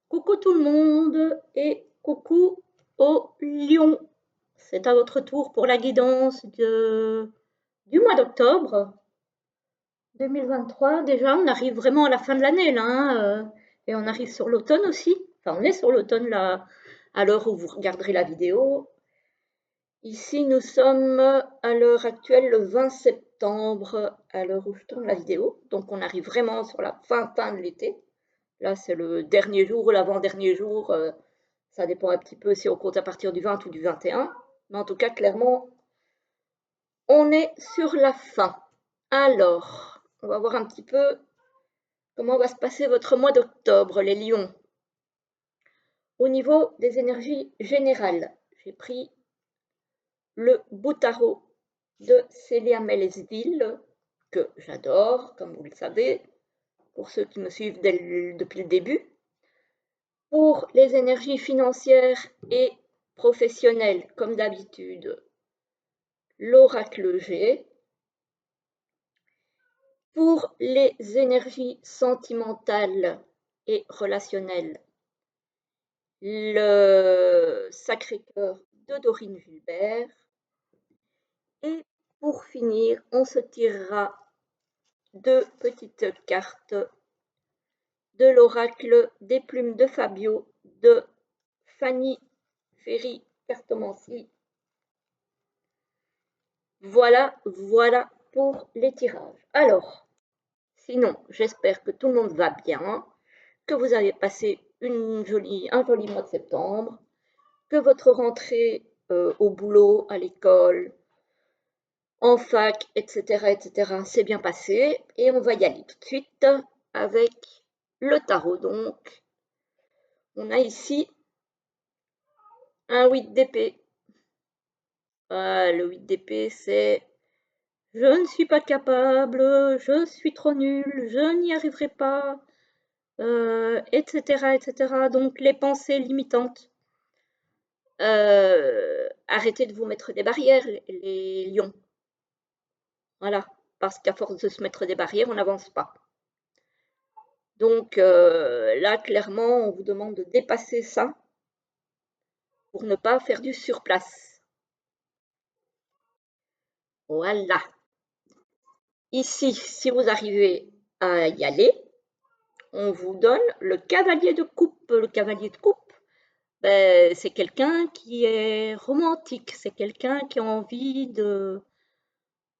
Coucou tout le monde et coucou au lion. C'est à votre tour pour la guidance du mois d'octobre 2023. Déjà, on arrive vraiment à la fin de l'année là, hein, et on arrive sur l'automne aussi. Enfin, on est sur l'automne là, à l'heure où vous regarderez la vidéo. Ici, nous sommes à l'heure actuelle le 20 septembre, à l'heure où je tourne la vidéo. Donc, on arrive vraiment sur la fin de l'été. Là, c'est le dernier jour ou l'avant-dernier jour. Ça dépend un petit peu si on compte à partir du 20 ou du 21. Mais en tout cas, clairement, on est sur la fin. Alors, on va voir un petit peu comment va se passer votre mois d'octobre, les lions. Au niveau des énergies générales, j'ai pris le beau tarot de Célia Melesville, que j'adore, comme vous le savez, pour ceux qui me suivent depuis le début. Pour les énergies financières et professionnelles, comme d'habitude, l'oracle G. Pour les énergies sentimentales et relationnelles, le Sacré-Cœur de Dorine Gilbert. Et pour finir, on se tirera deux petites cartes de l'oracle des plumes de Fabio de Fanny Ferry Cartomancie. Voilà pour les tirages. Alors, sinon, j'espère que tout le monde va bien, que vous avez passé un joli mois de septembre, que votre rentrée au boulot, à l'école, en fac, etc., s'est bien passée. Et on va y aller tout de suite avec le tarot. Donc, on a ici un 8 d'épée. Le 8 d'épée, c'est je ne suis pas capable, je suis trop nul, je n'y arriverai pas, etc. Donc les pensées limitantes. Arrêtez de vous mettre des barrières, les lions. Voilà, parce qu'à force de se mettre des barrières, on n'avance pas. Donc là, clairement, on vous demande de dépasser ça pour ne pas faire du surplace. Voilà. Ici, si vous arrivez à y aller, on vous donne le cavalier de coupe. Le cavalier de coupe, ben, c'est quelqu'un qui est romantique, c'est quelqu'un qui a envie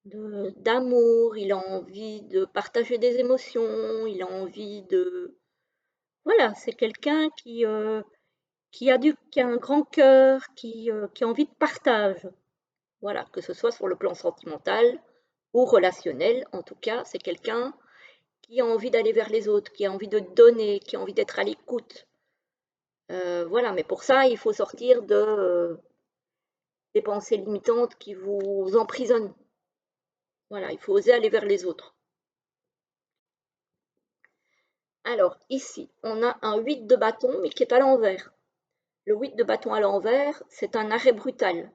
d'amour, il a envie de partager des émotions, il a envie de... Voilà, c'est quelqu'un qui a un grand cœur, qui a envie de partage. Voilà, que ce soit sur le plan sentimental ou relationnel, en tout cas, c'est quelqu'un qui a envie d'aller vers les autres, qui a envie de donner, qui a envie d'être à l'écoute. Voilà, mais pour ça, il faut sortir des pensées limitantes qui vous emprisonnent. Voilà, il faut oser aller vers les autres. Alors, ici, on a un 8 de bâton, mais qui est à l'envers. Le 8 de bâton à l'envers, c'est un arrêt brutal.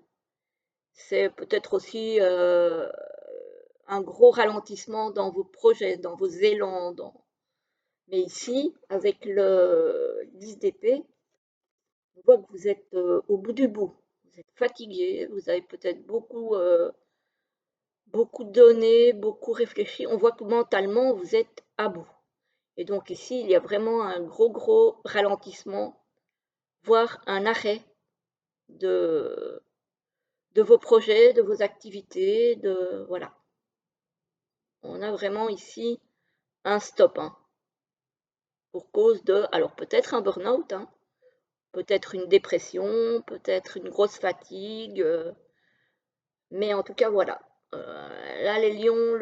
C'est peut-être aussi un gros ralentissement dans vos projets, dans vos élans. Mais ici, avec le 10 d'épée, on voit que vous êtes au bout du bout. Vous êtes fatigué, vous avez peut-être beaucoup donné, beaucoup réfléchi. On voit que mentalement, vous êtes à bout. Et donc ici, il y a vraiment un gros ralentissement, voire un arrêt de, de vos projets, de vos activités, voilà. On a vraiment ici un stop, hein, pour cause de, alors peut-être un burn-out, hein, peut-être une dépression, peut-être une grosse fatigue, mais en tout cas, voilà. Là, les lions,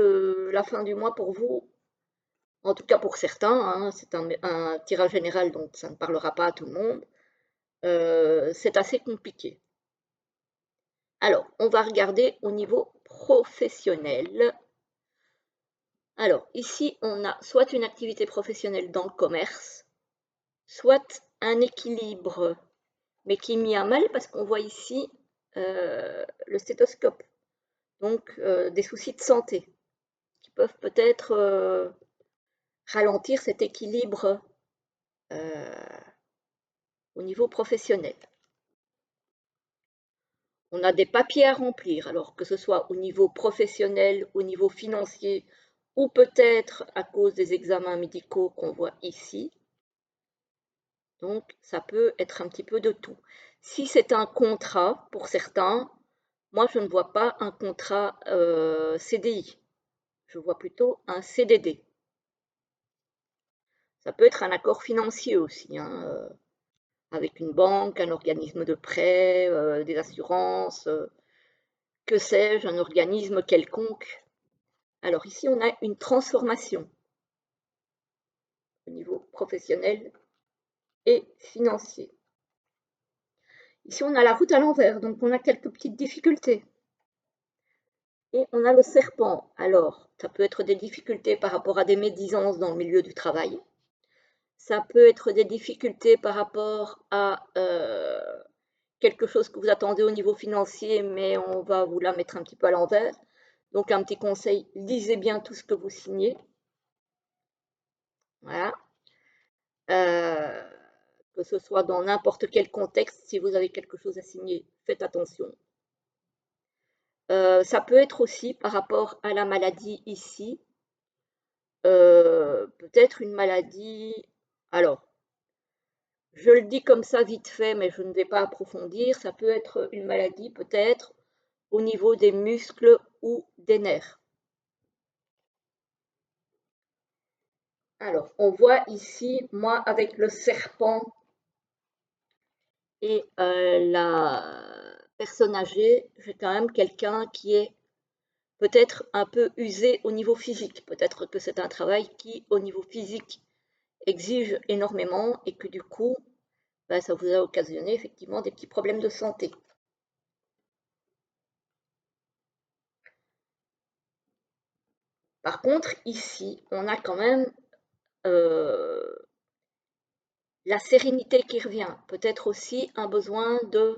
la fin du mois pour vous, en tout cas pour certains, hein, c'est un tirage général, donc ça ne parlera pas à tout le monde, c'est assez compliqué. Alors, on va regarder au niveau professionnel. Alors, ici, on a soit une activité professionnelle dans le commerce, soit un équilibre, mais qui est mis à mal parce qu'on voit ici le stéthoscope, donc des soucis de santé qui peuvent peut-être ralentir cet équilibre au niveau professionnel. On a des papiers à remplir, alors que ce soit au niveau professionnel, au niveau financier, ou peut-être à cause des examens médicaux qu'on voit ici. Donc, ça peut être un petit peu de tout. Si c'est un contrat, pour certains, moi, je ne vois pas un contrat CDI. Je vois plutôt un CDD. Ça peut être un accord financier aussi, hein, avec une banque, un organisme de prêt, des assurances, que sais-je, un organisme quelconque. Alors ici, on a une transformation au niveau professionnel et financier. Ici, on a la route à l'envers, donc on a quelques petites difficultés. Et on a le serpent. Alors, ça peut être des difficultés par rapport à des médisances dans le milieu du travail. Ça peut être des difficultés par rapport à quelque chose que vous attendez au niveau financier, mais on va vous la mettre un petit peu à l'envers. Donc, un petit conseil, lisez bien tout ce que vous signez. Voilà. Que ce soit dans n'importe quel contexte, si vous avez quelque chose à signer, faites attention. Ça peut être aussi par rapport à la maladie ici, peut-être une maladie. Alors, je le dis comme ça vite fait, mais je ne vais pas approfondir. Ça peut être une maladie peut-être au niveau des muscles ou des nerfs. Alors, on voit ici, moi, avec le serpent et la personne âgée, j'ai quand même quelqu'un qui est peut-être un peu usé au niveau physique. Peut-être que c'est un travail qui, au niveau physique, exige énormément et que du coup, ben, ça vous a occasionné effectivement des petits problèmes de santé. Par contre, ici, on a quand même la sérénité qui revient. Peut-être aussi un besoin de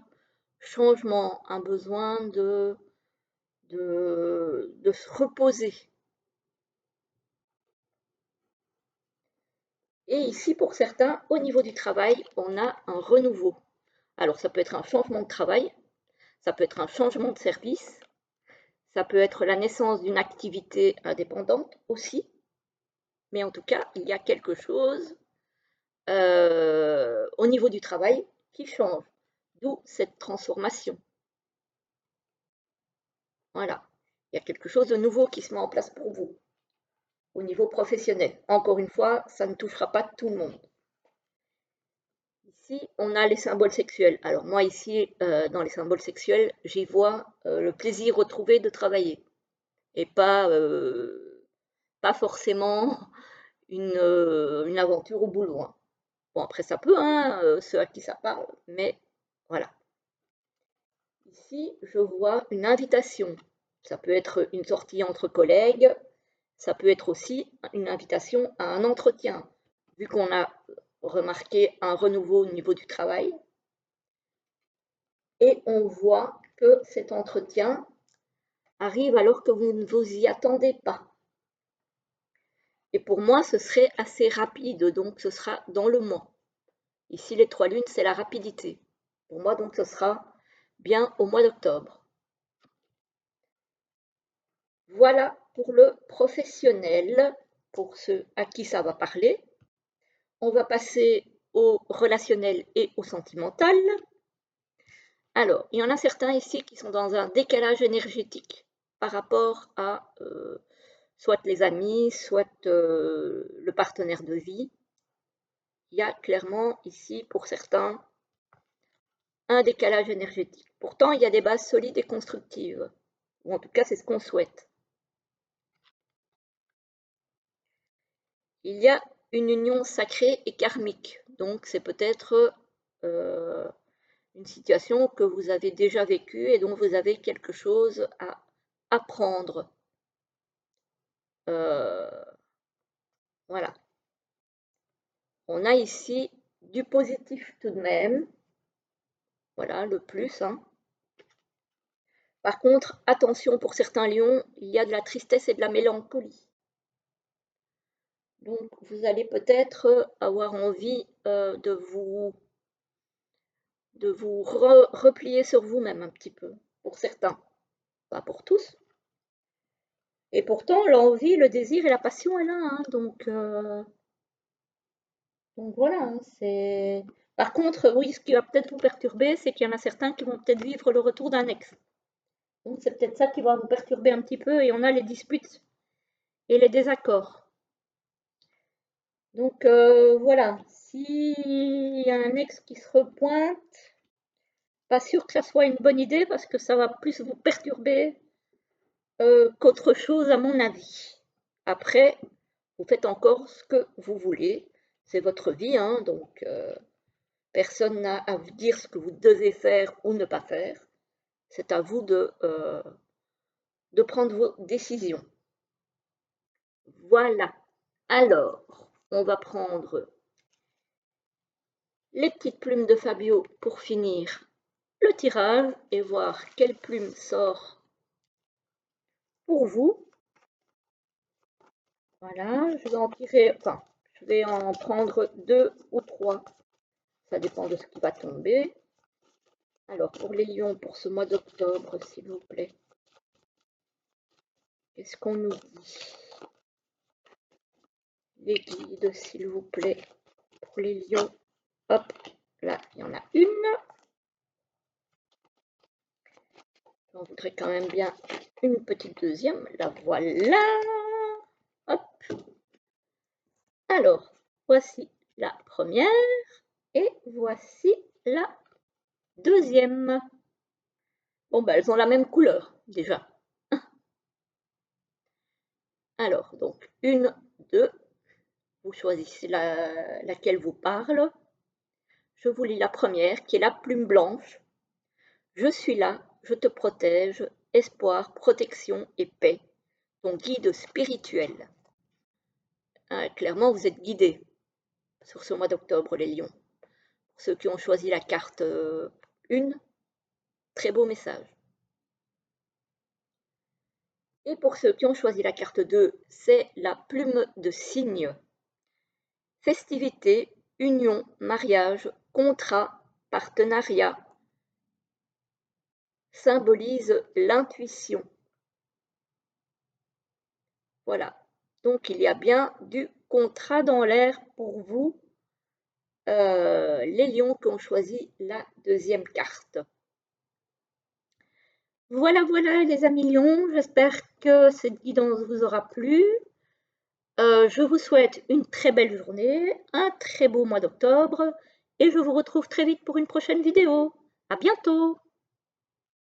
changement, un besoin de se reposer. Et ici, pour certains, au niveau du travail, on a un renouveau. Alors, ça peut être un changement de travail, ça peut être un changement de service, ça peut être la naissance d'une activité indépendante aussi, mais en tout cas, il y a quelque chose au niveau du travail qui change, d'où cette transformation. Voilà, il y a quelque chose de nouveau qui se met en place pour vous au niveau professionnel. Encore une fois, ça ne touchera pas tout le monde. Ici, on a les symboles sexuels. Alors moi, ici, dans les symboles sexuels, j'y vois le plaisir retrouvé de travailler et pas forcément une aventure au boulot. Hein. Bon, après, ça peut, hein, ceux à qui ça parle, mais voilà. Ici, je vois une invitation. Ça peut être une sortie entre collègues, ça peut être aussi une invitation à un entretien, vu qu'on a remarqué un renouveau au niveau du travail. Et on voit que cet entretien arrive alors que vous ne vous y attendez pas. Et pour moi, ce serait assez rapide, donc ce sera dans le mois. Ici, les 3 lunes, c'est la rapidité. Pour moi, donc, ce sera bien au mois d'octobre. Voilà pour le professionnel, pour ceux à qui ça va parler. On va passer au relationnel et au sentimental. Alors, il y en a certains ici qui sont dans un décalage énergétique par rapport à soit les amis, soit le partenaire de vie. Il y a clairement ici, pour certains, un décalage énergétique. Pourtant, il y a des bases solides et constructives, ou en tout cas, c'est ce qu'on souhaite. Il y a une union sacrée et karmique, donc c'est peut-être une situation que vous avez déjà vécue et dont vous avez quelque chose à apprendre. Voilà. On a ici du positif tout de même. Voilà, le plus. Hein. Par contre, attention pour certains lions, il y a de la tristesse et de la mélancolie. Donc, vous allez peut-être avoir envie de vous de vous replier sur vous-même un petit peu, pour certains, pas pour tous. Et pourtant, l'envie, le désir et la passion est là, hein, donc voilà, hein, c'est... Par contre, oui, ce qui va peut-être vous perturber, c'est qu'il y en a certains qui vont peut-être vivre le retour d'un ex. Donc c'est peut-être ça qui va vous perturber un petit peu, et on a les disputes et les désaccords. Donc voilà, s'il y a un ex qui se repointe, pas sûr que ça soit une bonne idée parce que ça va plus vous perturber qu'autre chose à mon avis. Après, vous faites encore ce que vous voulez, c'est votre vie, hein, donc personne n'a à vous dire ce que vous devez faire ou ne pas faire. C'est à vous de prendre vos décisions. Voilà. Alors, on va prendre les petites plumes de Fabio pour finir le tirage et voir quelle plume sort pour vous. Voilà, je vais en tirer, enfin, je vais en prendre 2 ou 3. Ça dépend de ce qui va tomber. Alors, pour les lions, pour ce mois d'octobre, s'il vous plaît. Qu'est-ce qu'on nous dit? Les guides, s'il vous plaît. Pour les lions, hop, là, il y en a une. J'en voudrais quand même bien une petite deuxième. La voilà. Hop. Alors, voici la première et voici la deuxième. Bon, ben, elles ont la même couleur, déjà. Alors, donc, 1, 2, vous choisissez laquelle vous parle. Je vous lis la première, qui est la plume blanche. Je suis là, je te protège, espoir, protection et paix, ton guide spirituel. Clairement, vous êtes guidés sur ce mois d'octobre, les lions. Pour ceux qui ont choisi la carte 1, très beau message. Et pour ceux qui ont choisi la carte 2, c'est la plume de cygne. Festivité, union, mariage, contrat, partenariat symbolise l'intuition. Voilà. Donc il y a bien du contrat dans l'air pour vous, les lions qui ont choisi la deuxième carte. Voilà, voilà les amis lions, j'espère que cette guidance vous aura plu. Je vous souhaite une très belle journée, un très beau mois d'octobre et je vous retrouve très vite pour une prochaine vidéo. À bientôt!